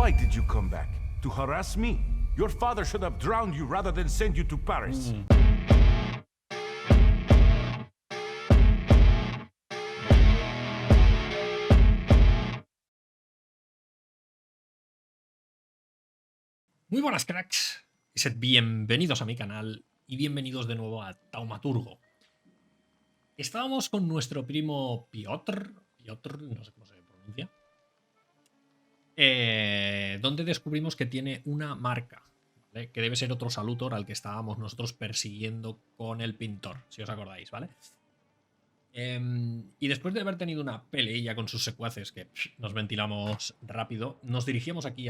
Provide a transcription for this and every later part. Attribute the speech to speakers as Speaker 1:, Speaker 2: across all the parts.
Speaker 1: Why did you come back? To harass me? Your father should have drowned you rather than send you to Paris.
Speaker 2: Muy buenas, cracks, y sed bienvenidos a mi canal y bienvenidos de nuevo a Thaumaturgo. Estábamos con nuestro primo Piotr, no sé cómo se pronuncia, donde descubrimos que tiene una marca, ¿vale? Que debe ser otro salutor al que estábamos nosotros persiguiendo con el pintor, si os acordáis, ¿vale? Y después de haber tenido una peleilla con sus secuaces, que nos ventilamos rápido, nos dirigíamos aquí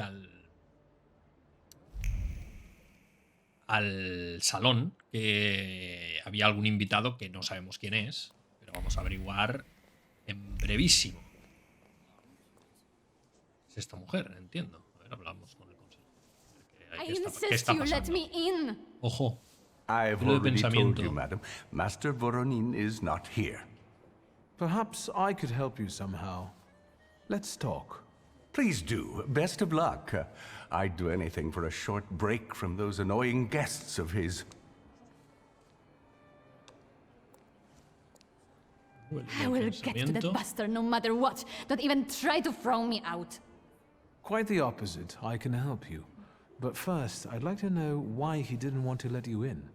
Speaker 2: al salón, que había algún invitado que no sabemos quién es, pero vamos a averiguar en brevísimo. Es esta mujer, entiendo. A ver, hablamos con el consejo. ¿Qué está pasando? Ojo.
Speaker 3: I've
Speaker 2: Hilo de
Speaker 3: already told
Speaker 2: pensamiento.
Speaker 3: you, madam. Master Voronin is not here.
Speaker 1: Perhaps I could help you somehow. Let's talk.
Speaker 3: Please do. Best of luck. I'd do anything for a short break from those annoying guests of his.
Speaker 4: I will get to that bastard no matter what. Don't even try to throw me out.
Speaker 1: Quite the opposite. I can help you. But first, I'd like to know why he didn't want to let you in.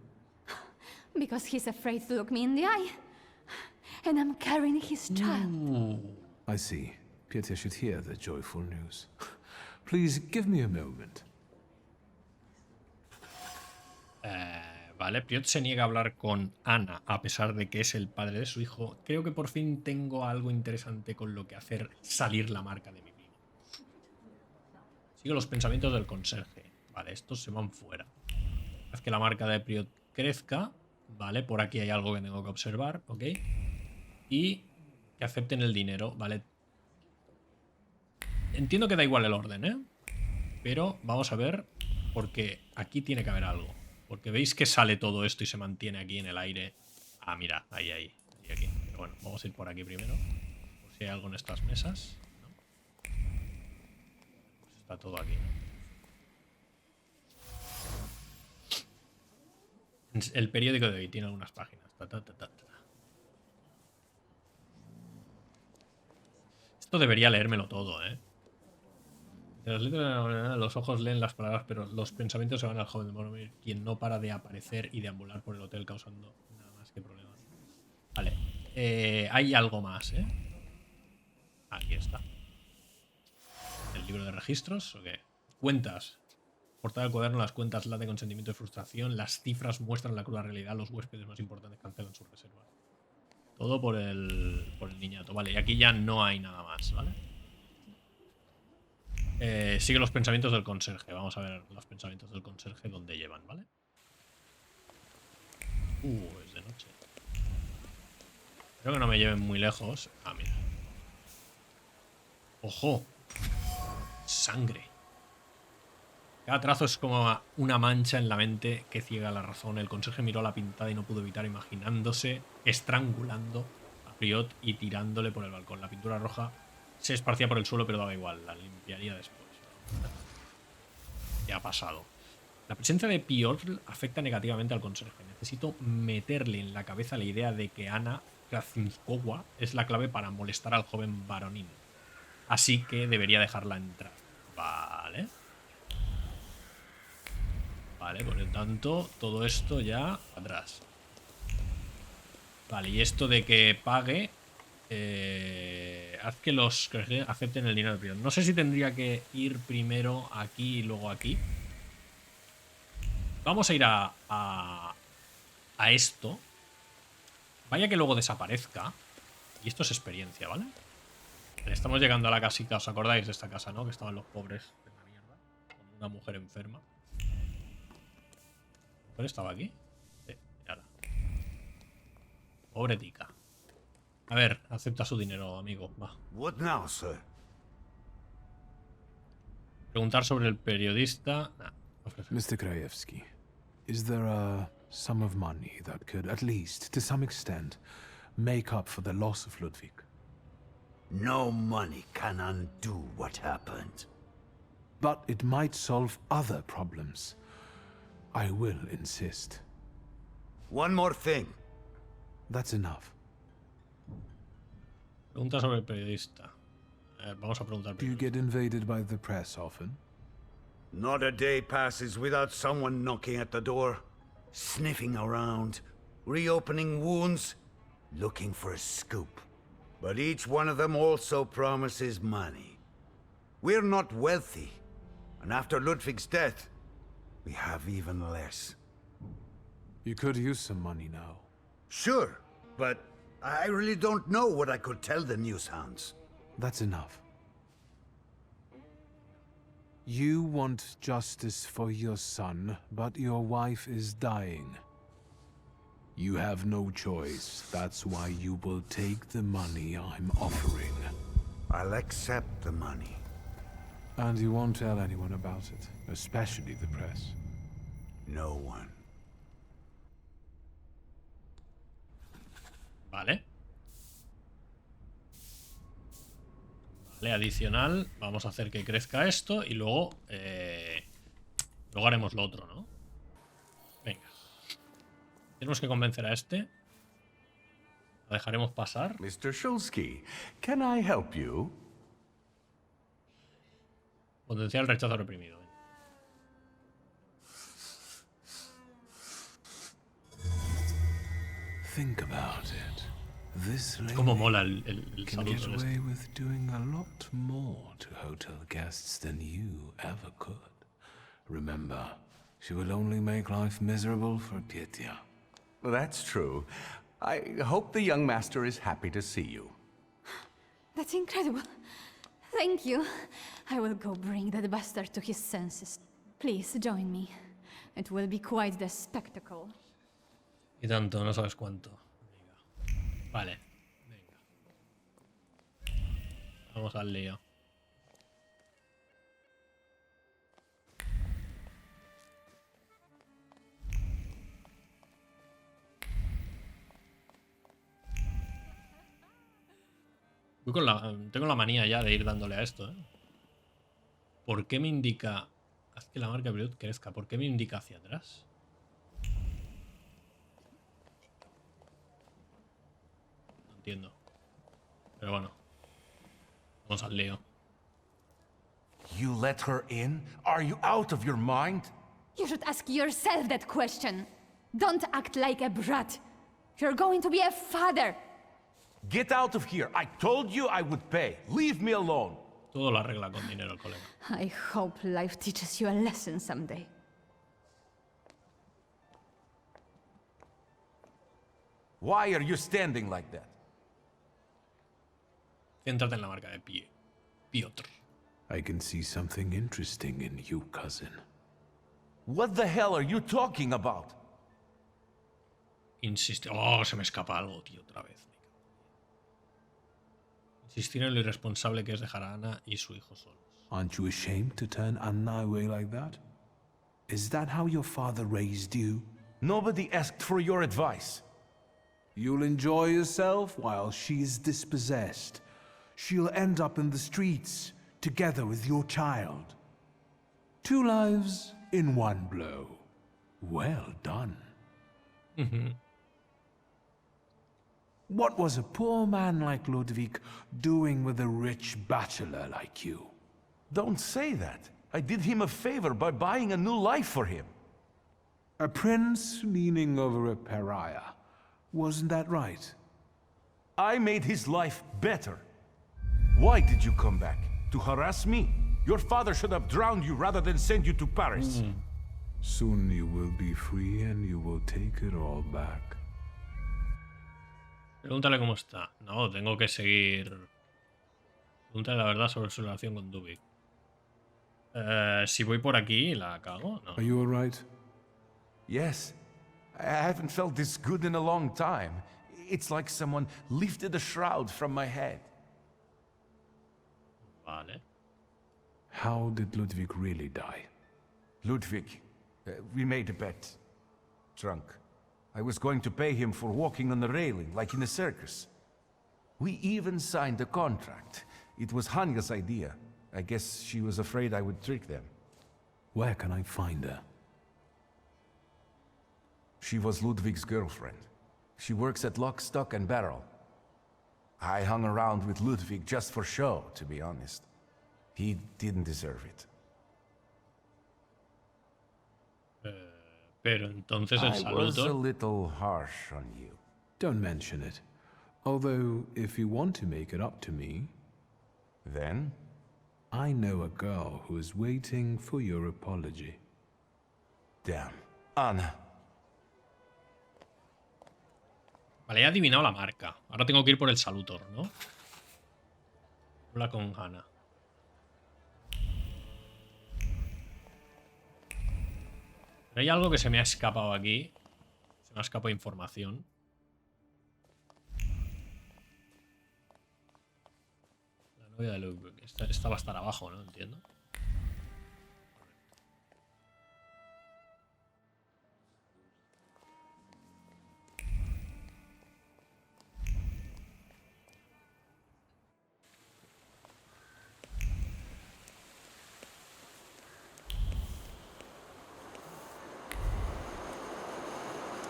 Speaker 4: Because he's afraid to look me in the eye. And I'm carrying his child.
Speaker 1: I see. Peter should hear the joyful news. Please give me a moment.
Speaker 2: Vale, Piotr se niega a hablar con Ana a pesar de que es el padre de su hijo. Creo que por fin tengo algo interesante con lo que hacer salir la marca de mi primo. Sigo los pensamientos del conserje. Vale, estos se van fuera. Haz que la marca de Piotr crezca. Vale, por aquí hay algo que tengo que observar. Ok. Y que acepten el dinero. Vale. Entiendo que da igual el orden, ¿eh? Pero vamos a ver, porque aquí tiene que haber algo. Porque veis que sale todo esto y se mantiene aquí en el aire. Ah, mira, ahí, aquí. Pero bueno, vamos a ir por aquí primero. Por si hay algo en estas mesas. ¿No? Pues está todo aquí. El periódico de hoy tiene algunas páginas. Esto debería leérmelo todo, ¿eh? De las letras, los ojos leen las palabras, pero los pensamientos se van al joven de Boromir, quien no para de aparecer y deambular por el hotel causando nada más que problemas. Vale. Hay algo más, ¿eh? Aquí está. El libro de registros, ¿o qué? Cuentas. Portada del cuaderno, las cuentas laten con sentimiento de frustración. Las cifras muestran la cruda realidad. Los huéspedes más importantes cancelan sus reservas. Todo por el niñato. Vale, y aquí ya no hay nada más, ¿vale? Sigue los pensamientos del conserje. Vamos a ver los pensamientos del conserje dónde llevan, ¿vale? Es de noche. Espero que no me lleven muy lejos. Ah, mira. ¡Ojo! Sangre. Cada trazo es como una mancha en la mente que ciega la razón. El conserje miró la pintada y no pudo evitar imaginándose estrangulando a Piotr y tirándole por el balcón. La pintura roja se esparcía por el suelo, pero daba igual. La limpiaría después. ¿Qué ha pasado? La presencia de Piotr afecta negativamente al conserje. Necesito meterle en la cabeza la idea de que Ana Krasinskova es la clave para molestar al joven Voronin. Así que debería dejarla entrar. Vale. Vale, por lo tanto, todo esto ya atrás. Vale, y esto de que pague... haz que los que acepten el dinero primero. No sé si tendría que ir primero aquí y luego aquí. Vamos a ir a esto. Vaya que luego desaparezca. Y esto es experiencia, ¿vale? Estamos llegando a la casita. ¿Os acordáis de esta casa, no? Que estaban los pobres en la mierda. Con una mujer enferma. ¿La mujer estaba aquí? Sí, ahora. Pobre tica. A ver, acepta su dinero, amigo. Va.
Speaker 3: What now, sir?
Speaker 2: Preguntar sobre el periodista. Nah,
Speaker 1: Mr. Krajewski, is there a sum of money that could, at least, to some extent, make up for the loss of Ludwig?
Speaker 5: No money can undo what happened.
Speaker 1: but it might solve other problems. I will insist.
Speaker 5: One more thing.
Speaker 1: That's enough.
Speaker 2: Pregunta sobre el periodista. Vamos a preguntar
Speaker 1: Do you
Speaker 2: primero.
Speaker 1: get invaded by the press often?
Speaker 5: Not a day passes without someone knocking at the door, sniffing around, reopening wounds, looking for a scoop. But each one of them also promises money. We're not wealthy, and after Ludwig's death, we have even less.
Speaker 1: You could use some money now.
Speaker 5: Sure, but I really don't know what I could tell the news hounds.
Speaker 1: That's enough. You want justice for your son, but your wife is dying. You have no choice. That's why you will take the money I'm offering.
Speaker 5: I'll accept the money.
Speaker 1: And you won't tell anyone about it, especially the press.
Speaker 5: No one.
Speaker 2: Vale. Vale, adicional. Vamos a hacer que crezca esto y luego... luego haremos lo otro, ¿no? Venga. Tenemos que convencer a este. Lo dejaremos pasar.
Speaker 3: Mr. Shulsky, can I help you?
Speaker 2: Potencial rechazo reprimido.
Speaker 1: Think about it. This lady
Speaker 2: Cómo mola el
Speaker 1: can get
Speaker 2: saludo.
Speaker 1: away with doing a lot more to hotel guests than you ever could. Remember, she will only make life miserable for Pietia.
Speaker 3: Well, that's true. I hope the young master is happy to see you.
Speaker 4: That's incredible. Thank you. I will go bring that bastard to his senses. Please join me. It will be quite the spectacle.
Speaker 2: Y tanto, no sabes cuánto. Venga. Vale. Venga. Vamos al lío. Tengo la manía ya de ir dándole a esto, ¿eh? ¿Por qué me indica... Haz que la marca Brut crezca. ¿Por qué me indica hacia atrás? No entiendo. Pero bueno. Vamos al lío.
Speaker 3: You let her in? Are you out of your mind?
Speaker 4: You should ask yourself that question. Don't act like a brat. You're going to be a father.
Speaker 3: Get out of here. I told you I would pay. Leave me alone.
Speaker 2: Todo lo arregla con dinero el colega.
Speaker 4: I hope life teaches you a lesson someday.
Speaker 3: Why are you standing like that?
Speaker 2: Céntrate en la marca de Piotr.
Speaker 1: I can see something interesting in you, cousin.
Speaker 3: What the hell are you talking about?
Speaker 2: Insiste. Oh, se me escapa algo, tío, otra vez. Insistir en lo irresponsable que es dejar a Ana y su hijo solos.
Speaker 1: Aren't you ashamed to turn Anna away like that? Is that how your father raised you?
Speaker 3: Nobody asked for your advice.
Speaker 1: You'll enjoy yourself while she's dispossessed. She'll end up in the streets, together with your child. 2 lives in 1 blow. Well done. What was a poor man like Ludwig doing with a rich bachelor like you?
Speaker 3: Don't say that. I did him a favor by buying a new life for him.
Speaker 1: A prince leaning over a pariah. Wasn't that right?
Speaker 3: I made his life better. Why did you come back? To harass me? Your father should have drowned you rather than send you to Paris.
Speaker 1: Soon you will be free and you will take it all back.
Speaker 2: Pregúntale cómo está. No, tengo que seguir. Pregúntale la verdad sobre su relación con Dubik. Si voy por aquí, la cago. No.
Speaker 1: Are you alright?
Speaker 3: Yes. I haven't felt this good in a long time. It's like someone lifted a shroud from my head.
Speaker 2: Vale.
Speaker 1: How did Ludwig really die?
Speaker 3: Ludwig, we made a bet. Drunk. I was going to pay him for walking on the railing, like in a circus. We even signed a contract. It was Hanya's idea. I guess she was afraid I would trick them.
Speaker 1: Where can I find her?
Speaker 3: She was Ludwig's girlfriend. She works at Lock, Stock and Barrel. I hung around with Ludwig just for show, to be honest. He didn't deserve it.
Speaker 2: Pero entonces el
Speaker 3: I was a
Speaker 2: saludo...
Speaker 3: little harsh on you.
Speaker 1: Don't mention it. Although, if you want to make it up to me,
Speaker 3: Then?
Speaker 1: I know a girl who is waiting for your apology.
Speaker 3: Damn. Anna.
Speaker 2: Vale, he adivinado la marca. Ahora tengo que ir por el salutor, ¿no? Habla con Hannah. Pero hay algo que se me ha escapado aquí. Se me ha escapado información. La novia de Ludwig. Esta va a estar abajo, ¿no? Entiendo.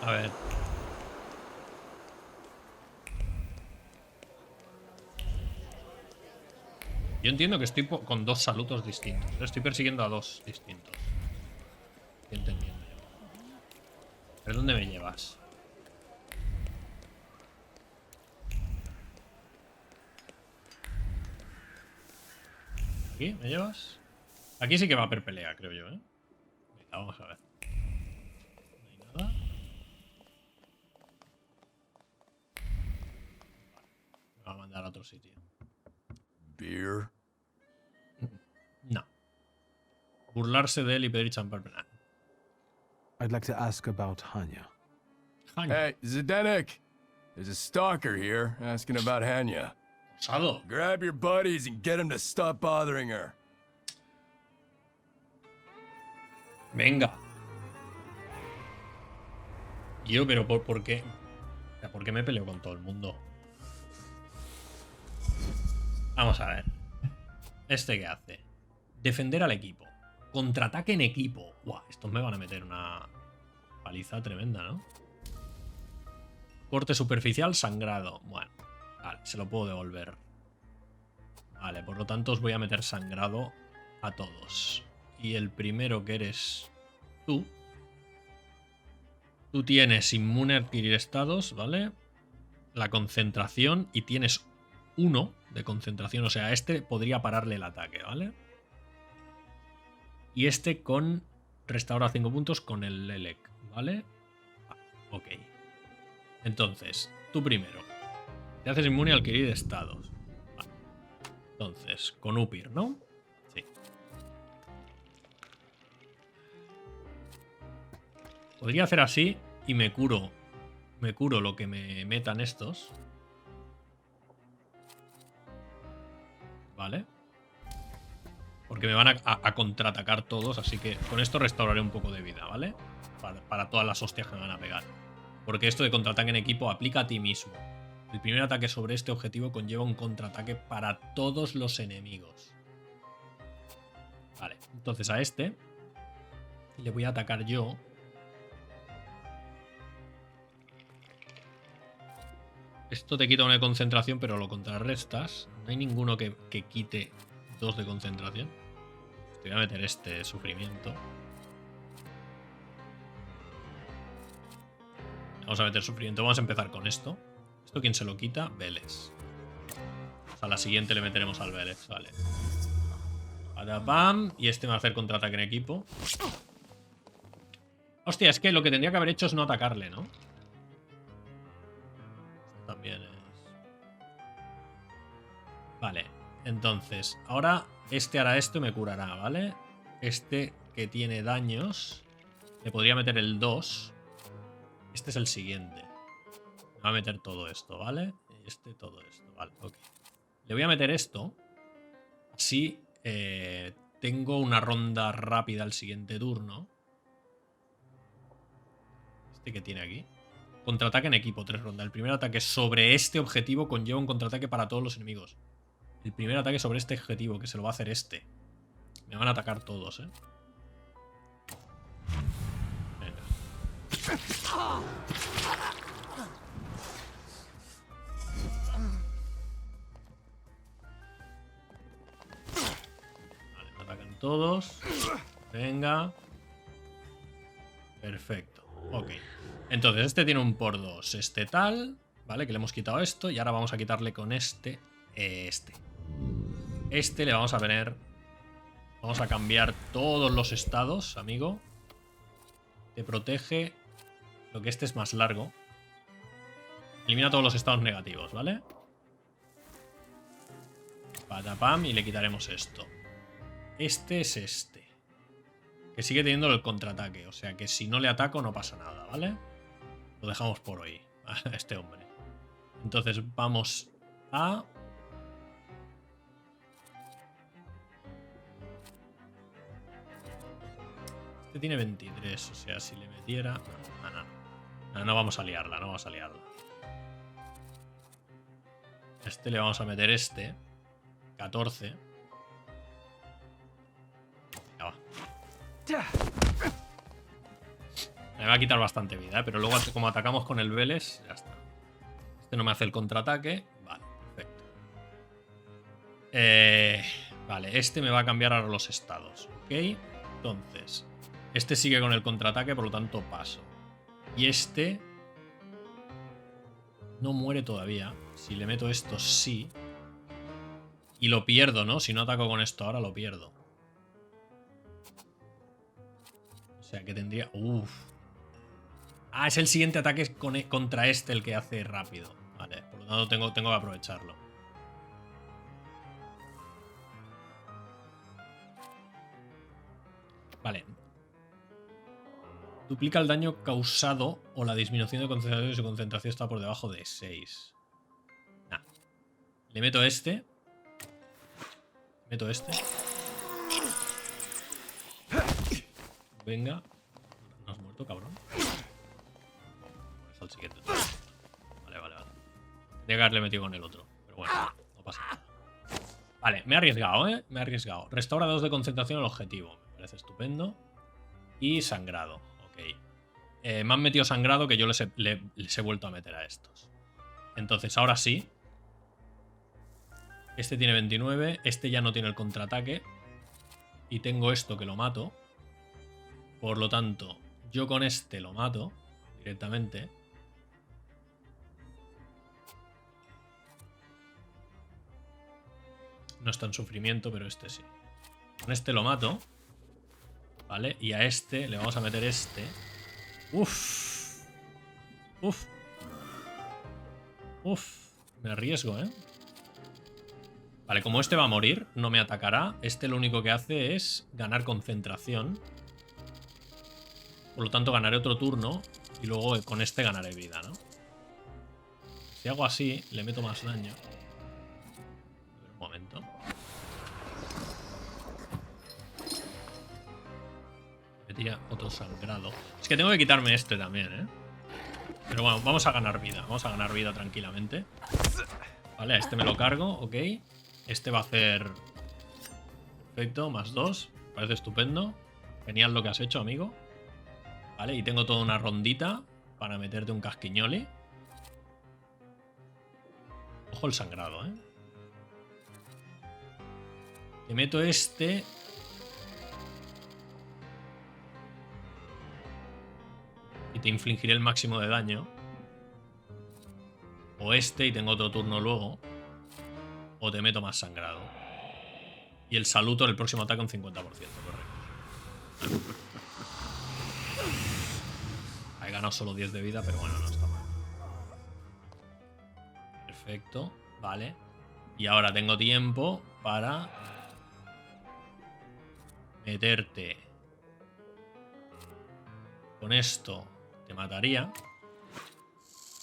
Speaker 2: A ver. Yo entiendo que estoy con dos saludos distintos. Estoy persiguiendo a dos distintos. Estoy entendiendo yo. ¿Pero dónde me llevas? ¿Aquí me llevas? Aquí sí que va a haber pelea, creo yo, ¿eh? Venga, vamos a ver. No hay nada. Me va a mandar a otro sitio.
Speaker 6: Beer?
Speaker 2: No. Burlarse de él y pedir champán. Nah.
Speaker 1: I'd like to ask about Hanya.
Speaker 2: Hanya.
Speaker 6: Hey, Zdenek! There's a stalker here asking about Hanya.
Speaker 2: Osado.
Speaker 6: Grab your buddies and get them to stop bothering her.
Speaker 2: Venga. Yo, pero ¿por qué? O sea, ¿por qué me peleo con todo el mundo? Vamos a ver. ¿Este qué hace? Defender al equipo. Contraataque en equipo. Buah, estos me van a meter una paliza tremenda, ¿no? Corte superficial, sangrado. Bueno, vale, se lo puedo devolver. Vale, por lo tanto os voy a meter sangrado a todos. Y el primero que eres tú. Tú tienes inmune a adquirir estados, ¿vale? La concentración y tienes 1 de concentración. O sea, este podría pararle el ataque, ¿vale? Y este con restaura 5 puntos con el Lelek, ¿vale? Ah, ok. Entonces, tú primero. Te haces inmune a adquirir estados. Vale. Entonces, con Upir, ¿no? Sí. Podría hacer así y me curo lo que me metan estos. ¿Vale? Porque me van a contraatacar todos, así que con esto restauraré un poco de vida, ¿vale? Para todas las hostias que me van a pegar. Porque esto de contraataque en equipo aplica a ti mismo. El primer ataque sobre este objetivo conlleva un contraataque para todos los enemigos. Vale, entonces a este le voy a atacar yo. Esto te quita una de concentración, pero lo contrarrestas. No hay ninguno que quite 2 de concentración. Te voy a meter este sufrimiento. Vamos a meter sufrimiento. Vamos a empezar con esto. ¿Esto quién se lo quita? Vélez. A la siguiente le meteremos al Vélez. Vale. Bam. Y este me va a hacer contraataque en equipo. Hostia, es que lo que tendría que haber hecho es no atacarle, ¿no? También es... Vale, entonces ahora este hará esto y me curará, ¿vale? Este que tiene daños le podría meter el 2. Este es el siguiente. Me va a meter todo esto, ¿vale? Este, todo esto, vale, ok. Le voy a meter esto. Así tengo una ronda rápida al siguiente turno. Este que tiene aquí. Contraataque en equipo, 3 rondas. El primer ataque sobre este objetivo conlleva un contraataque para todos los enemigos. El primer ataque sobre este objetivo, que se lo va a hacer este. Me van a atacar todos, ¿eh? Venga. Vale, me atacan todos. Venga. Perfecto. Ok. Entonces, este tiene un por 2. Este tal. Vale, que le hemos quitado esto. Y ahora vamos a quitarle con este. Este le vamos a poner. Vamos a cambiar todos los estados, amigo. Te protege. Lo que este es más largo. Elimina todos los estados negativos, ¿vale? Patapam, y le quitaremos esto. Este es este. Que sigue teniendo el contraataque. O sea que si no le ataco no pasa nada, ¿vale? Lo dejamos por hoy. A este hombre. Entonces vamos a... Este tiene 23. O sea, si le metiera... No vamos a liarla, no vamos a liarla. Este le vamos a meter este. 14. Ya va. Me va a quitar bastante vida, ¿eh? Pero luego como atacamos con el Vélez, ya está. Este no me hace el contraataque. Vale, perfecto. Vale, este me va a cambiar ahora los estados. Ok, entonces este sigue con el contraataque, por lo tanto paso. Y este no muere todavía. Si le meto esto, sí. Y lo pierdo, ¿no? Si no ataco con esto ahora, lo pierdo. O sea, que tendría... Uf. Ah, es el siguiente ataque contra este el que hace rápido. Vale, por lo tanto tengo que aprovecharlo. Vale. Duplica el daño causado o la disminución de concentración si su concentración está por debajo de 6. Nah. Le meto este. Meto este. Venga. ¿No has muerto, cabrón? Al siguiente. Vale. Tendría que haberle metido con el otro. Pero bueno, no pasa nada. Vale, me he arriesgado, ¿eh? Me he arriesgado. Restaura 2 de concentración al objetivo. Me parece estupendo. Y sangrado. Ok. Me han metido sangrado que yo les he vuelto a meter a estos. Entonces, ahora sí. Este tiene 29. Este ya no tiene el contraataque. Y tengo esto que lo mato. Por lo tanto, yo con este lo mato directamente. No está en sufrimiento, pero este sí. Con este lo mato. Vale, y a este le vamos a meter este. Uf. Me arriesgo, ¿eh? Vale, como este va a morir, no me atacará. Este lo único que hace es ganar concentración. Por lo tanto, ganaré otro turno. Y luego con este ganaré vida, ¿no? Si hago así, le meto más daño. A ver, un momento. Me tira otro sangrado. Es que tengo que quitarme este también, ¿eh? Pero bueno, vamos a ganar vida. Vamos a ganar vida tranquilamente. Vale, a este me lo cargo, ok. Este va a hacer... Perfecto, más 2. Parece estupendo. Genial lo que has hecho, amigo. Vale, y tengo toda una rondita para meterte un casquiñoli. Ojo el sangrado, ¿eh? Te meto este. Y te infligiré el máximo de daño. O este y tengo otro turno luego. O te meto más sangrado. Y el saluto en el próximo ataque un 50%, correcto. He ganado solo 10 de vida, pero bueno, no está mal. Perfecto, vale. Y ahora tengo tiempo para meterte. Con esto te mataría.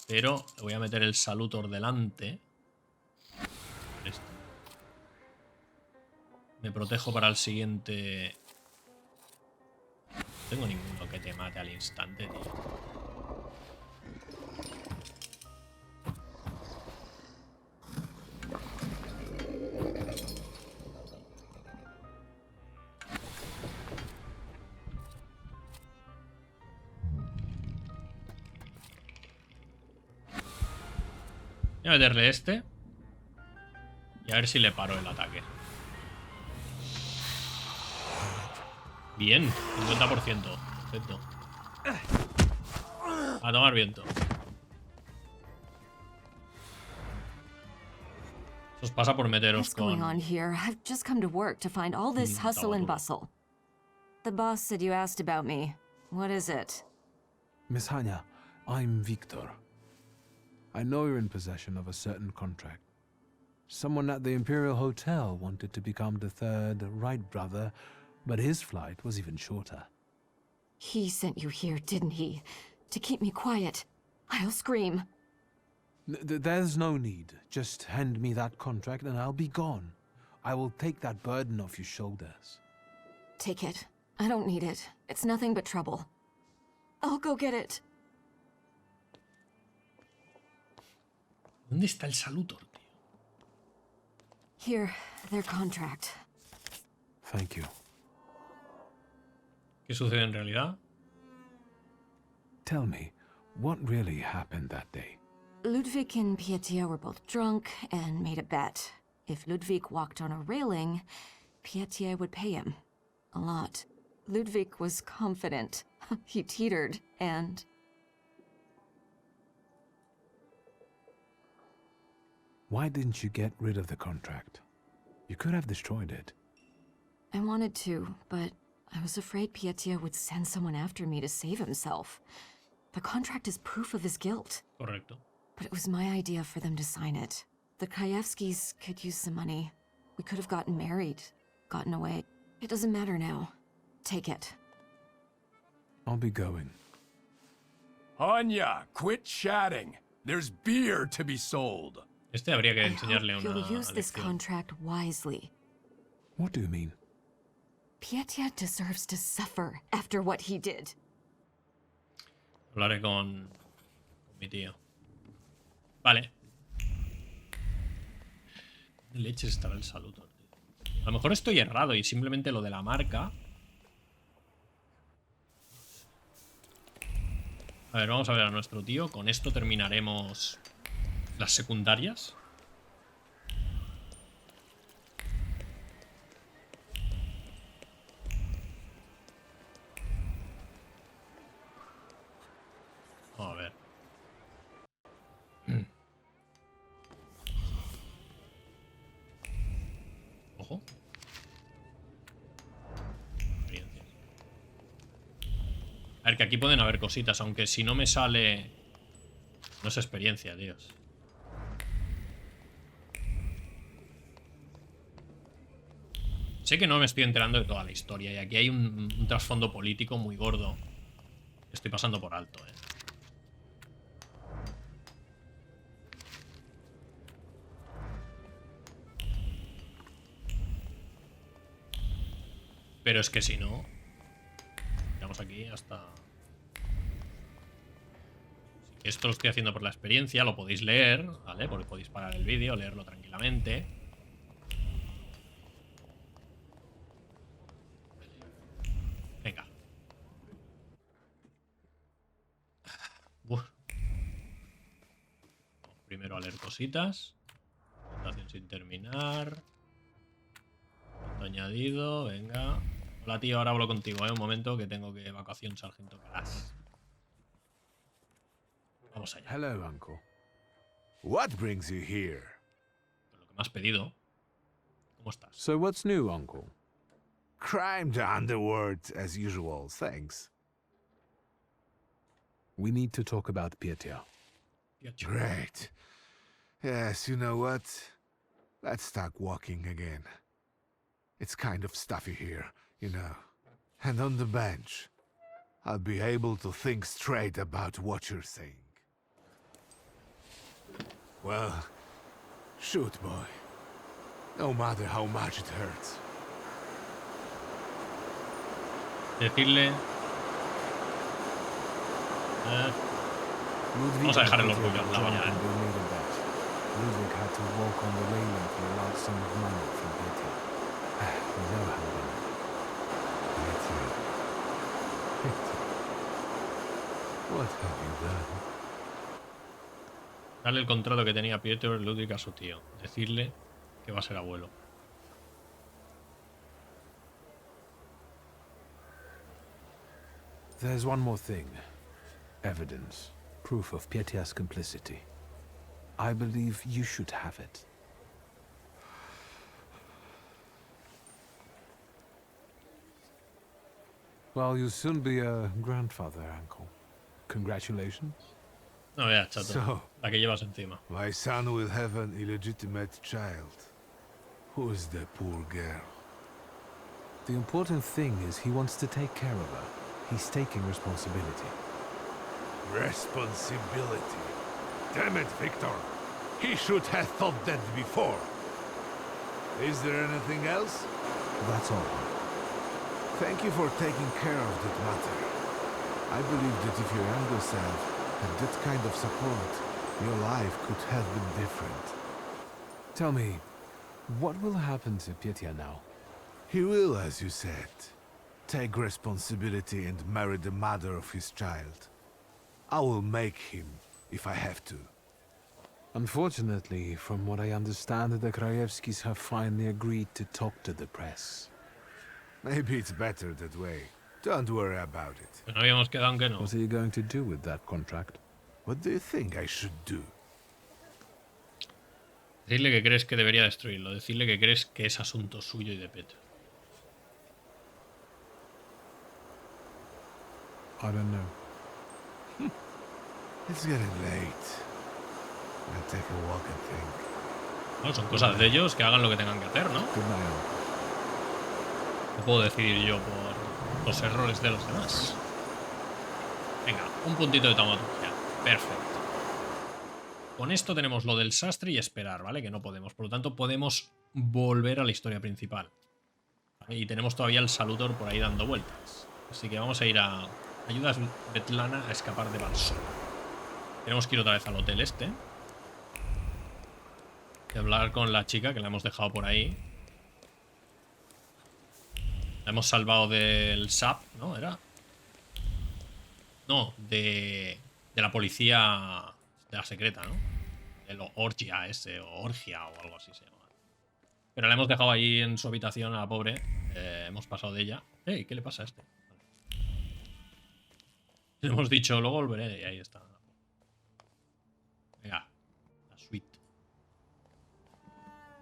Speaker 2: Pero le voy a meter el salutor delante. Esto. Me protejo para el siguiente. No tengo ninguno que te mate al instante, tío. Voy a meterle este. Y a ver si le paro el ataque. Bien, 50%. Perfecto. A tomar viento. Eso os pasa por meteros
Speaker 7: What's going on
Speaker 2: con...
Speaker 7: here? I've just come to work to find all this hustle and bustle. The boss said you asked about me. What is it?
Speaker 1: Miss Hanya, I'm Victor. I know you're in possession of a certain contract. Someone at the Imperial Hotel wanted to become the third Wright brother, but his flight was even shorter.
Speaker 7: He sent you here, didn't he? To keep me quiet. I'll scream.
Speaker 1: There's no need. Just hand me that contract and I'll be gone. I will take that burden off your shoulders.
Speaker 7: Take it. I don't need it. It's nothing but trouble. I'll go get it.
Speaker 2: ¿Dónde está el salutor, tío?
Speaker 7: Here, their contract.
Speaker 1: Thank you.
Speaker 2: ¿Qué sucede en realidad?
Speaker 1: Tell me, what really happened that day?
Speaker 7: Ludwig and Pietia were both drunk and made a bet. If Ludwig walked on a railing, Pietia would pay him. A lot. Ludwig was confident. He teetered, and...
Speaker 1: Why didn't you get rid of the contract? You could have destroyed it.
Speaker 7: I wanted to, but I was afraid Pietia would send someone after me to save himself. The contract is proof of his guilt.
Speaker 2: Correcto.
Speaker 7: But it was my idea for them to sign it. The Krajewskis could use some money. We could have gotten married, gotten away. It doesn't matter now. Take it.
Speaker 1: I'll be going.
Speaker 6: Anya, quit chatting. There's beer to be sold.
Speaker 2: Este habría que
Speaker 7: I
Speaker 2: enseñarle
Speaker 7: hope
Speaker 2: una
Speaker 7: you'll use this
Speaker 2: lección.
Speaker 7: contract wisely.
Speaker 1: What do you mean?
Speaker 7: Pietia deserves to suffer after what he did.
Speaker 2: Hablaré con mi tío. Vale. ¿Dónde leches estará el salutor, tío? A lo mejor estoy errado y simplemente lo de la marca. A ver, vamos a ver a nuestro tío. Con esto terminaremos las secundarias. Vamos a ver. Ojo. Experiencias. A ver, que aquí pueden haber cositas, aunque si no me sale... No es experiencia, Dios. Sé que no me estoy enterando de toda la historia y aquí hay un trasfondo político muy gordo. Estoy pasando por alto, eh. Pero es que si no... Estamos aquí hasta... Esto lo estoy haciendo por la experiencia, lo podéis leer, ¿vale? Porque podéis parar el vídeo, leerlo tranquilamente. Venga. Uf. Vamos primero a leer cositas. Votación sin terminar. Añadido, venga. Hola tío, ahora hablo contigo, un momento que tengo que evacuación, sargento Caras. Vamos allá.
Speaker 1: Hello, uncle.
Speaker 5: What brings you here?
Speaker 2: Lo que me has pedido. ¿Cómo estás?
Speaker 1: So what's new, uncle?
Speaker 5: Crime the underworld, as usual, thanks.
Speaker 1: We need to talk about Pietia.
Speaker 5: Great. Yes, you know what? Let's start walking again. It's kind of stuffy here, you know. And on the bench, I'll be able to think straight about what you're saying. Well, shoot, boy. No matter how much it hurts.
Speaker 2: Decirle... Vamos a dejar el orgullo al lado ya, eh.
Speaker 1: Ludwig had to walk on the railing for a large sum of money from Pietia. You know how Pietia. What have you done?
Speaker 2: Darle el contrato que tenía Pietro Ludwig a su tío. Decirle que va a ser abuelo.
Speaker 1: There's one more thing. Evidence. Proof of Pietia's complicity. I believe you should have it. Well, you'll soon be a grandfather, uncle. Congratulations.
Speaker 2: No veas, chato.
Speaker 8: So,
Speaker 2: La que llevas encima.
Speaker 8: my son will have an illegitimate child. Who is the poor girl?
Speaker 1: The important thing is he wants to take care of her. He's taking responsibility.
Speaker 8: Responsibility. Damn it, Victor. He should have thought that before. Is there anything else?
Speaker 1: That's all.
Speaker 8: Thank you for taking care of that matter. I believe that if your younger self had that kind of support, your life could have been different.
Speaker 1: Tell me, what will happen to Pietia now?
Speaker 8: He will, as you said, take responsibility and marry the mother of his child. I will make him, if I have to.
Speaker 1: Unfortunately, from what I understand, the Krajewskis have finally agreed to talk to the press.
Speaker 8: Maybe it's better that way. Don't worry about it.
Speaker 2: Pues no habíamos quedado en que no.
Speaker 1: What are you going to do with that contract?
Speaker 8: What do you think I should do?
Speaker 2: Decirle que crees que debería destruirlo. Decirle que crees que es asunto suyo y de Petro.
Speaker 1: I don't know.
Speaker 8: It's getting late. I'll take a walk and think.
Speaker 2: No, son cosas de ellos, que hagan lo que tengan que hacer, ¿no?
Speaker 1: Good night, uncle.
Speaker 2: No puedo decidir yo por los errores de los demás. Venga, un puntito de taumaturgia. Perfecto. Con esto tenemos lo del sastre y esperar, ¿vale? Que no podemos. Por lo tanto, podemos volver a la historia principal. Y tenemos todavía el salutor por ahí dando vueltas. Así que vamos a ir a... Ayuda a Svetlana a escapar de Varsovia. Tenemos que ir otra vez al hotel este. Y hablar con la chica que la hemos dejado por ahí. La hemos salvado del SAP, ¿no? ¿Era? No, de la policía de la secreta, ¿no? De lo Orgia ese, o Orgia o algo así se llama. Pero la hemos dejado ahí en su habitación a la pobre. Hemos pasado de ella. ¡Ey! ¿Qué le pasa a este? Le hemos dicho, luego volveré y ahí está. Venga, la suite.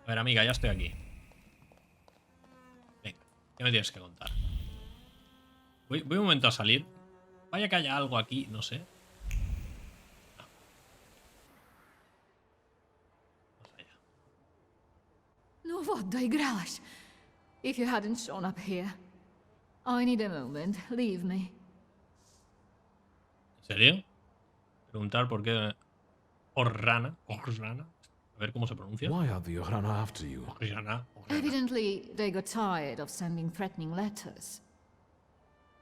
Speaker 2: A ver, amiga, ya estoy aquí. Venga, ¿qué me tienes que contar? Voy un momento a salir. Vaya que haya algo aquí, no sé. Vamos allá.
Speaker 4: No, what dai grash? If you hadn't shown up here. I need a moment. Leave me.
Speaker 2: ¿En serio? Preguntar por qué Orrana. A ver cómo se pronuncia.
Speaker 1: Why are the Orana after you?
Speaker 2: Orrana.
Speaker 4: Evidently, they got tired of sending threatening letters.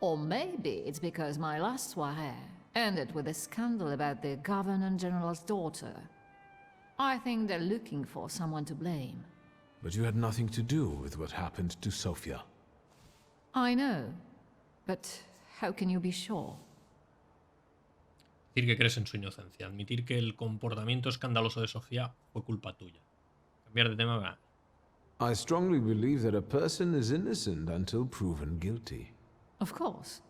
Speaker 4: Or maybe it's because my last soirée ended with a scandal about the Governor-General's daughter. I think they're looking for someone to blame.
Speaker 1: But you had nothing to do with what happened to Sofia.
Speaker 4: I know, but how can you be sure?
Speaker 2: Decir que crees en su inocencia. Admitir que el comportamiento escandaloso de Sofía fue culpa tuya. Cambiar de tema. Va.
Speaker 1: I strongly believe that a person is innocent until proven guilty.
Speaker 4: Of course.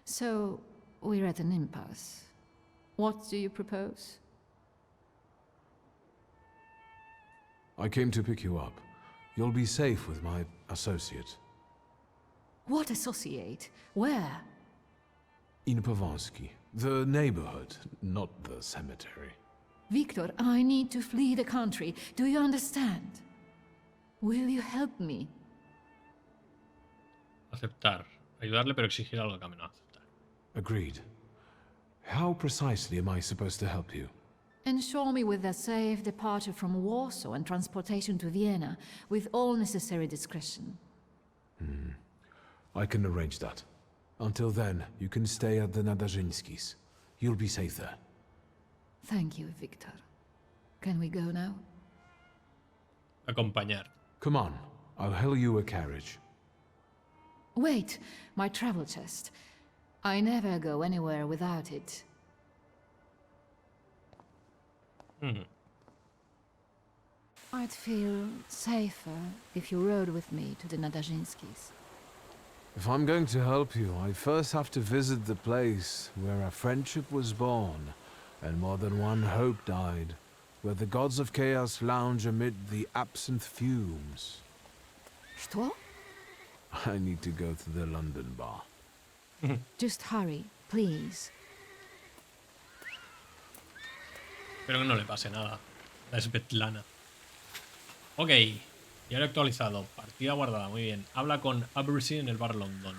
Speaker 4: So, we're at an impasse. What do you propose?
Speaker 1: I came to pick you up. You'll be safe with my associate.
Speaker 4: What associate? Where?
Speaker 1: In Pavansky. The neighborhood, not the cemetery.
Speaker 4: Victor, I need to flee the country. Do you understand? Will you help me?
Speaker 2: Aceptar. Ayudarle, pero exigir algo a cambio. No, aceptar.
Speaker 1: Agreed. How precisely am I supposed to help you?
Speaker 4: Ensure me with a safe departure from Warsaw and transportation to Vienna, with all necessary discretion.
Speaker 1: I can arrange that. Until then, you can stay at the Nadarzyńskis. You'll be safe there.
Speaker 4: Thank you, Victor. Can we go now?
Speaker 2: Acompañar.
Speaker 1: Come on, I'll hail you a carriage.
Speaker 4: Wait, my travel chest. I never go anywhere without it.
Speaker 2: Ujú.
Speaker 4: I'd feel safer if you rode with me to the Nadajinskis.
Speaker 8: If I'm going to help you, I first have to visit the place where our friendship was born, and more than one hope died, where the gods of chaos lounge amid the absinthe fumes.
Speaker 4: Что?
Speaker 8: I need to go to the London bar.
Speaker 4: Just hurry, please.
Speaker 2: Espero que no le pase nada. La Svetlana. Ok. Diario actualizado. Partida guardada. Muy bien. Habla con Abrazo en el bar London.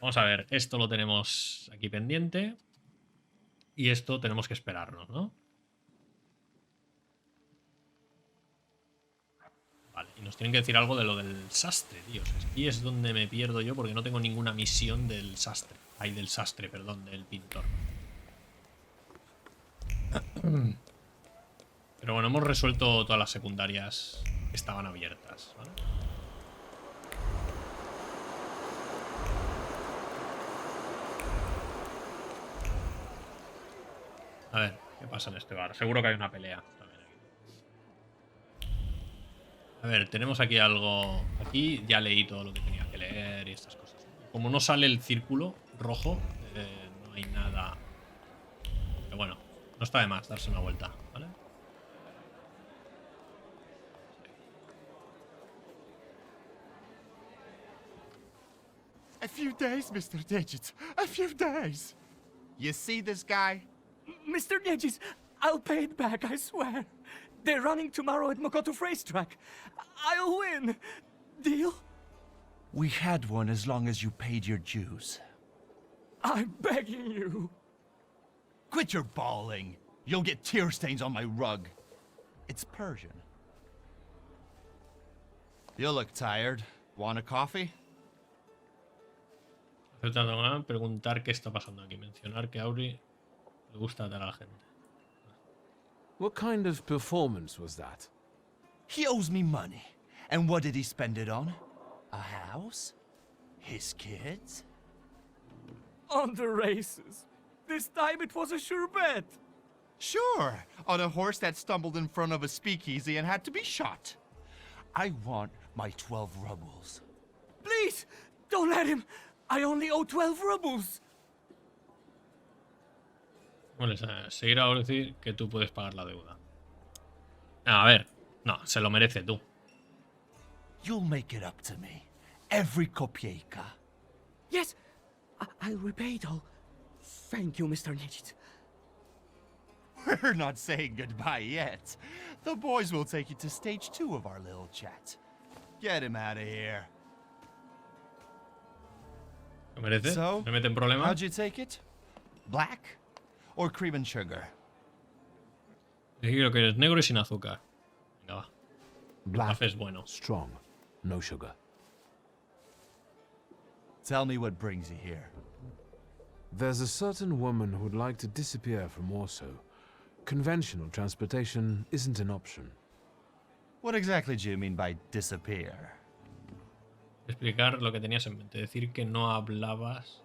Speaker 2: Vamos a ver. Esto lo tenemos aquí pendiente. Y esto tenemos que esperarnos, ¿no? Vale. Y nos tienen que decir algo de lo del sastre, tío. Aquí es donde me pierdo yo porque no tengo ninguna misión del sastre. Ay, del sastre, perdón, del pintor. Pero bueno, hemos resuelto todas las secundarias que estaban abiertas, ¿vale? A ver, ¿qué pasa en este bar? Seguro que hay una pelea también aquí. A ver, tenemos aquí algo. Aquí ya leí todo lo que tenía que leer y estas cosas. Como no sale el círculo rojo, no hay nada. Pero bueno, no está de más darse una vuelta, ¿vale?
Speaker 9: A few days, Mr. Digits. A few days. You see this guy?
Speaker 10: Mr. Digits, I'll pay it back, I swear. They're running tomorrow at Makoto Racetrack. I'll win. Deal?
Speaker 9: We had one as long as you paid your dues.
Speaker 10: I'm begging you.
Speaker 9: Quit your bawling. You'll get tear stains on my rug. It's Persian. You look tired. Want a coffee?
Speaker 2: Preguntar qué está pasando aquí. Mencionar que a Auri le gusta dar a la gente.
Speaker 8: What kind of performance was that?
Speaker 9: He owes me money. And what did he spend it on? A house? His kids?
Speaker 10: On the races. This time it was a sure bet.
Speaker 9: Sure, on a horse that stumbled in front of a speakeasy and had to be shot. I want my 12 rubles.
Speaker 10: Please, don't let him. I only owe 12 rubles.
Speaker 2: Bueno, seguir ahora decir que tú puedes pagar la deuda. A ver, no, se lo merece tú.
Speaker 9: You'll make it up to me. Every kopieka.
Speaker 10: Yes, I'll repay it all. Thank you, Mr. Digits.
Speaker 9: We're not saying goodbye yet. The boys will take you to stage 2 of our little chat. Get him out of here.
Speaker 2: ¿Lo merece?
Speaker 9: So,
Speaker 2: ¿Me mete en problemas?
Speaker 9: how'd you take it? Black or cream and sugar?
Speaker 2: Yo quiero que eres negro y sin azúcar. Venga, va.
Speaker 8: Black,
Speaker 2: Café es bueno.
Speaker 8: strong, no sugar.
Speaker 9: Tell me what brings you here.
Speaker 8: There's a certain woman who would like to disappear from Warsaw. Conventional transportation isn't an option.
Speaker 9: What exactly do you mean by disappear?
Speaker 2: Explicar lo que tenías en mente. Decir que no hablabas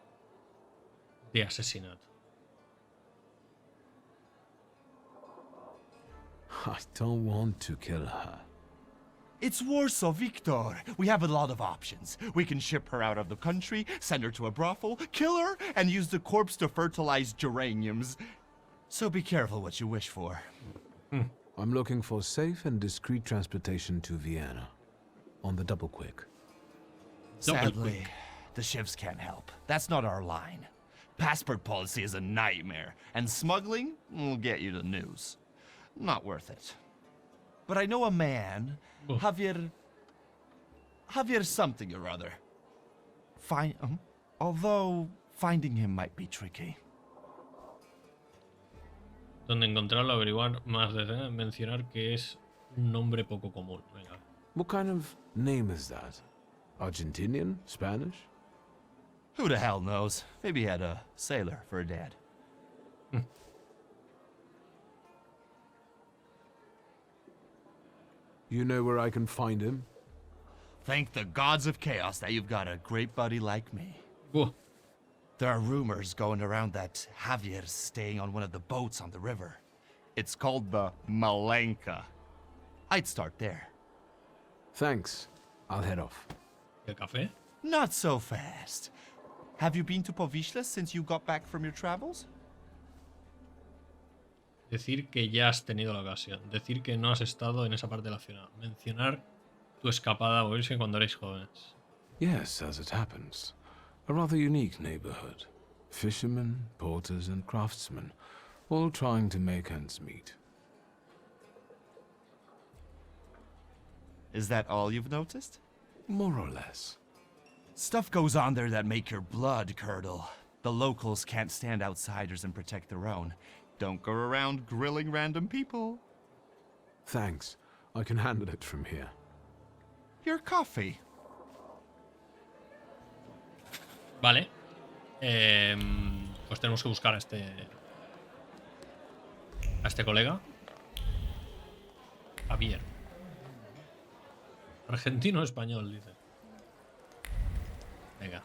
Speaker 2: de asesinato.
Speaker 8: I don't want to kill her.
Speaker 9: It's Warsaw, Victor. We have a lot of options. We can ship her out of the country, send her to a brothel, kill her, and use the corpse to fertilize geraniums. So be careful what you wish for.
Speaker 8: I'm looking for safe and discreet transportation to Vienna. On the double quick.
Speaker 9: Sadly, the shivs can't help. That's not our line. Passport policy is a nightmare, and smuggling will get you the news. Not worth it. But I know a man, Javier something or other. Although finding him might be tricky.
Speaker 2: Donde encontrarlo, averiguar más de mencionar que es un nombre poco común. Venga.
Speaker 8: What kind of name is that? Argentinian? Spanish?
Speaker 9: Who the hell knows? Maybe he had a sailor for a dad.
Speaker 8: You know where I can find him?
Speaker 9: Thank the gods of chaos that you've got a great buddy like me. There are rumors going around that Javier's staying on one of the boats on the river. It's called the Malenka. I'd start there.
Speaker 8: Thanks. I'll head off.
Speaker 2: ¿El café?
Speaker 9: Not so fast. Have you been to Povishla since you got back from your travels?
Speaker 2: Decir que ya has tenido la ocasión. Decir que no has estado en esa parte de la ciudad. Mencionar tu escapada a Povishla cuando erais jóvenes.
Speaker 8: Yes, as it happens. A rather unique neighborhood. Fishermen, porters, and craftsmen, all trying to make ends meet.
Speaker 9: Is that all you've noticed?
Speaker 8: More or less.
Speaker 9: Stuff goes on there that make your blood curdle. The locals can't stand outsiders and protect their own. Don't go around grilling random people.
Speaker 8: Thanks. I can handle it from here.
Speaker 9: Your coffee.
Speaker 2: Vale. Pues tenemos que buscar a este colega. Javier. Argentino español, dice. Venga.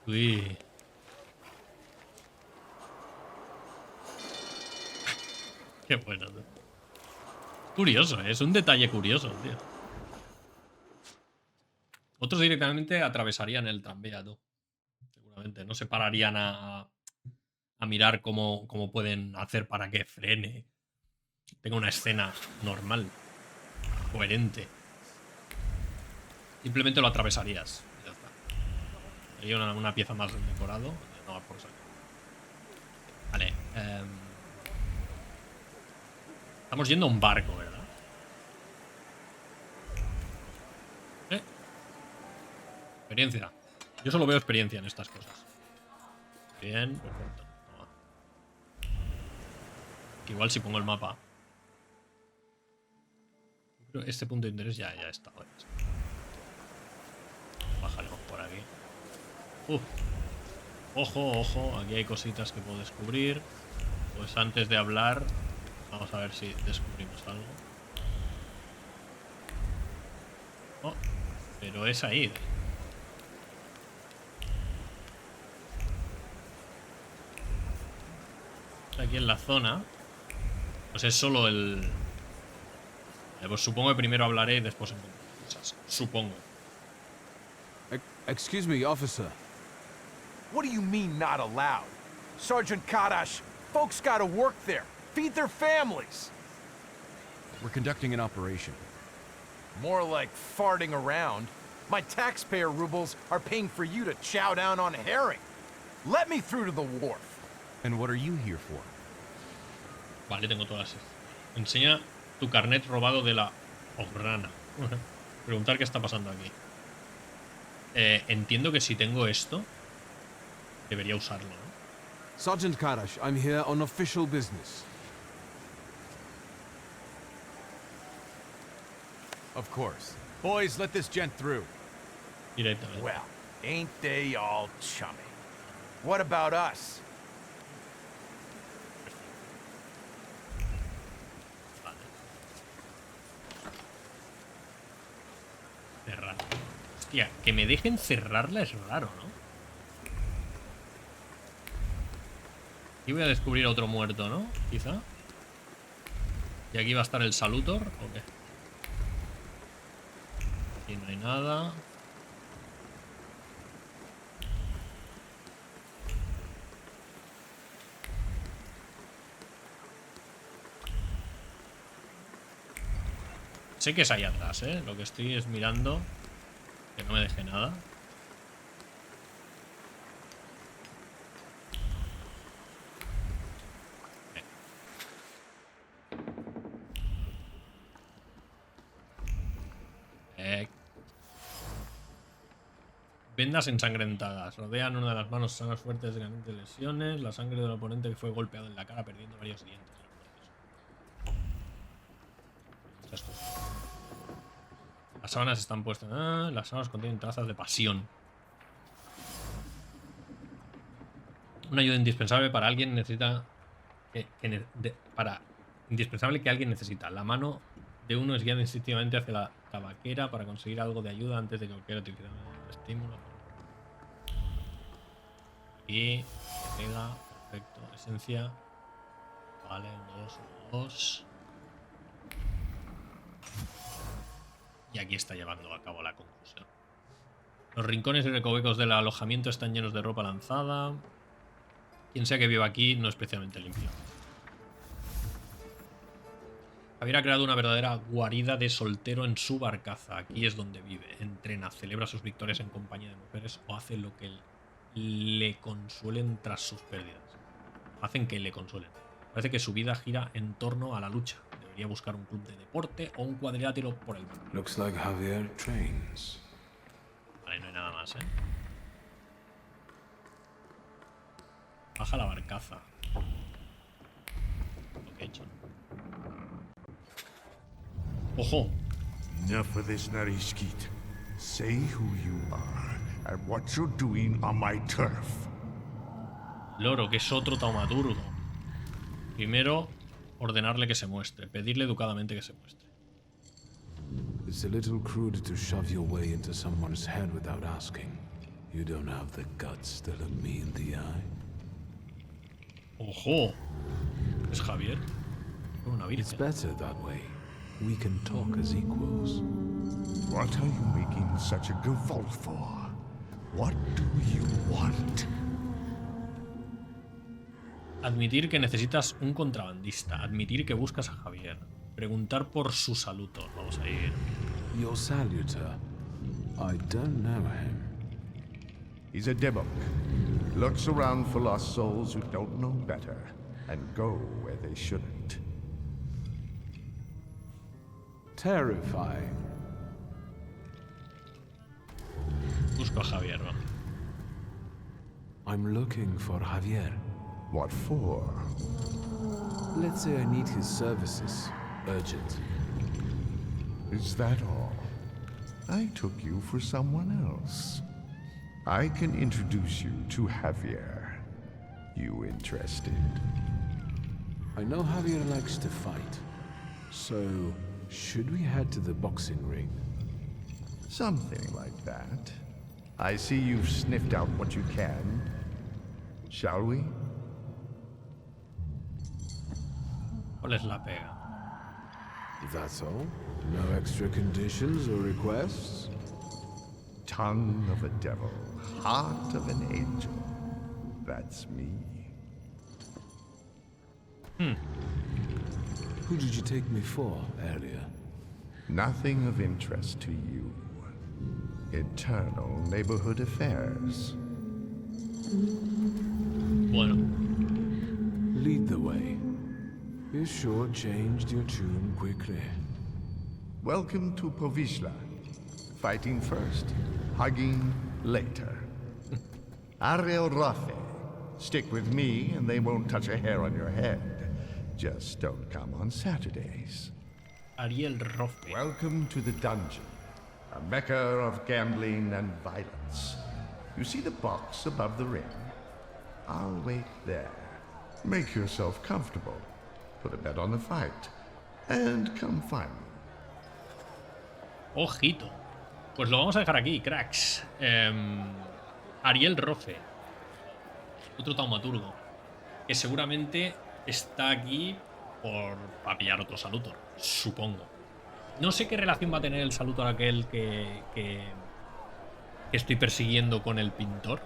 Speaker 2: Uy. Qué bueno, tío. Curioso, es un detalle curioso, tío. Otros directamente atravesarían el tranvía, tú. Seguramente. No se pararían a mirar cómo pueden hacer para que frene. Tenga una escena normal. Coherente. Simplemente lo atravesarías. Ya está. Hay una pieza más del decorado. No, por eso. Vale. Estamos yendo a un barco, ¿verdad? Experiencia. Yo solo veo experiencia en estas cosas. Bien, perfecto. Toma. Igual si pongo el mapa. Pero este punto de interés ya está. Bajaremos por aquí. Ojo, ojo. Aquí hay cositas que puedo descubrir. Pues antes de hablar, vamos a ver si descubrimos algo. Oh, pero es ahí. Aquí en la zona. Pues es solo el... Pues supongo que primero hablaré y después encontraré cosas. Supongo.
Speaker 8: Excuse me, officer.
Speaker 6: What do you mean not allowed? Sergeant Kadash, folks gotta work there. Feed their families.
Speaker 3: We're conducting an operation.
Speaker 6: More like farting around. My taxpayer rubles are paying for you to chow down on herring. Let me through to the wharf.
Speaker 3: And what are you here for?
Speaker 2: Vale, tengo todas. Enseña tu carnet robado de la Obrana. Preguntar qué está pasando aquí. Entiendo que si tengo esto, debería usarlo, ¿no?
Speaker 8: Sergeant Kadash, I'm here on official business.
Speaker 6: Of course. Boys, let this gent through.
Speaker 2: Directamente.
Speaker 6: Well, ain't they all chummy? What about us?
Speaker 2: Cerrar. Hostia, que me dejen cerrarla es raro, ¿no? Aquí voy a descubrir otro muerto, ¿no? Quizá. Y aquí va a estar el salutor, ¿o qué? Aquí no hay nada. Sé que es ahí atrás, ¿eh? Lo que estoy es mirando que no me deje nada. Vendas ensangrentadas. Rodean una de las manos sanas fuertes de grandes lesiones. La sangre del oponente que fue golpeado en la cara perdiendo varios dientes. Las sábanas están puestas. Las sábanas contienen trazas de pasión. Una ayuda indispensable para alguien necesita. Indispensable que alguien necesita. La mano de uno es guiado instintivamente hacia la tabaquera para conseguir algo de ayuda antes de que cualquier otro estímulo. Y pega, perfecto, esencia. Vale, 2. Y aquí está llevando a cabo la conclusión. Los rincones y recovecos del alojamiento están llenos de ropa lanzada. Quien sea que viva aquí no es especialmente limpio. Javier ha creado una verdadera guarida de soltero en su barcaza. Aquí es donde vive. Entrena, celebra sus victorias en compañía de mujeres o hace lo que le consuelen tras sus pérdidas. Hacen que le consuelen. Parece que su vida gira en torno a la lucha. Debería buscar un club de deporte o un cuadrilátero por el mar.
Speaker 8: Looks like Javier trains.
Speaker 2: Vale, no hay nada más, ¿eh? Baja la barcaza. Lo que he hecho. ¡Ojo!
Speaker 5: Enough of this Narishkit. Say who you are and what you're doing on my turf.
Speaker 2: Loro, que es otro taumaturgo. Primero, ordenarle que se muestre. Pedirle educadamente que se muestre.
Speaker 8: It's a little crude to shove your way into someone's head without asking. You don't have the guts to look me in the eye.
Speaker 2: ¡Ojo! ¿Es Javier? Una
Speaker 8: It's
Speaker 2: virgen.
Speaker 8: better that way. We can talk as equals.
Speaker 5: What are you making such a gavolt for? What do you want?
Speaker 2: Admitir que necesitas un contrabandista. Admitir que buscas a Javier. Preguntar por su saludo. Vamos a ir.
Speaker 8: Your salutor. I don't know him.
Speaker 5: He's a debok. Looks around for lost souls who don't know better and go where they shouldn't.
Speaker 8: Terrifying.
Speaker 2: Busco a Javier, va.
Speaker 8: I'm looking for Javier.
Speaker 5: What for?
Speaker 8: Let's say I need his services. Urgent.
Speaker 5: Is that all? I took you for someone else. I can introduce you to Javier. You interested?
Speaker 8: I know Javier likes to fight. So, should we head to the boxing ring?
Speaker 5: Something like that. I see you've sniffed out what you can. Shall we?
Speaker 2: ¿Cuál es la pega?
Speaker 8: That's all? No extra conditions or requests?
Speaker 5: Tongue of a devil, heart of an angel. That's me.
Speaker 8: Who did you take me for earlier?
Speaker 5: Nothing of interest to you. Internal neighborhood affairs.
Speaker 2: Bueno,
Speaker 8: Lead the way. You sure changed your tune quickly.
Speaker 5: Welcome to Povishla. Fighting first, hugging later. Ariel ROFE. Stick with me and they won't touch a hair on your head. Just don't come on Saturdays.
Speaker 2: Ariel ROFE.
Speaker 5: Welcome to the dungeon, a mecca of gambling and violence. You see the box above the ring? I'll wait there. Make yourself comfortable. Put a bet on the fight. And come find me.
Speaker 2: Ojito. Pues lo vamos a dejar aquí, cracks. Ariel ROFE. Otro taumaturgo. Que seguramente está aquí para pillar otro salutor. Supongo. No sé qué relación va a tener el salutor aquel que estoy persiguiendo con el pintor.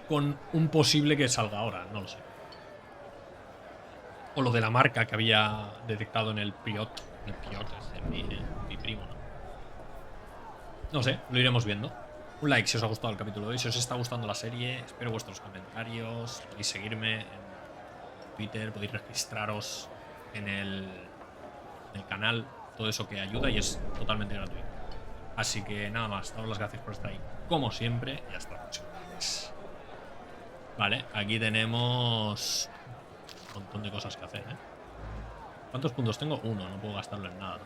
Speaker 2: Con un posible que salga ahora, no lo sé. O lo de la marca que había detectado en el Piot. El Piot es mi primo, ¿no? No sé, lo iremos viendo. Un like si os ha gustado el capítulo de hoy. Si os está gustando la serie, espero vuestros comentarios. Podéis seguirme en Twitter, podéis registraros en el canal. Todo eso que ayuda y es totalmente gratuito. Así que nada más, daros las gracias por estar ahí, como siempre, y hasta la próxima. Vale, aquí tenemos un montón de cosas que hacer, ¿eh? ¿Cuántos puntos tengo? 1, no puedo gastarlo en nada.